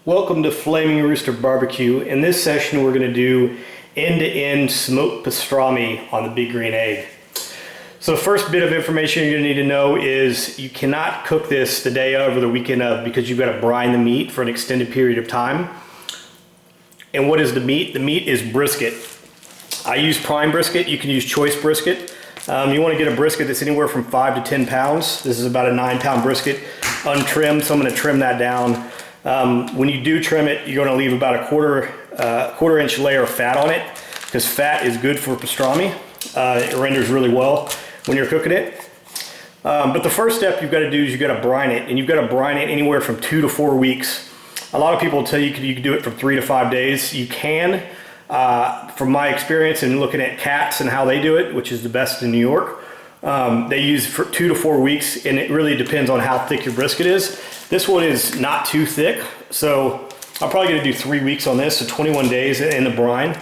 Welcome to Flaming Rooster Barbecue. In this session we're going to do end-to-end smoked pastrami on the big green egg. So the first bit of information you're going to need to know is you cannot cook this the day of or the weekend of because you've got to brine the meat for an extended period of time. And what is the meat? The meat is brisket. I use prime brisket. You can use choice brisket. You want to get a brisket that's anywhere from 5 to 10 pounds. This is about a 9-pound brisket, untrimmed, so I'm going to trim that down. When you do trim it, you're going to leave about a quarter inch layer of fat on it because fat is good for pastrami. It renders really well when you're cooking it. But the first step you've got to do is you've got to brine it, and you've got to brine it anywhere from 2 to 4 weeks. A lot of people will tell you you can do it from 3 to 5 days. You can. From my experience and looking at Cats and how they do it, which is the best in New York, they use for 2 to 4 weeks, and it really depends on how thick your brisket is. This one is not too thick, so I'm probably going to do 3 weeks on this, so 21 days in the brine.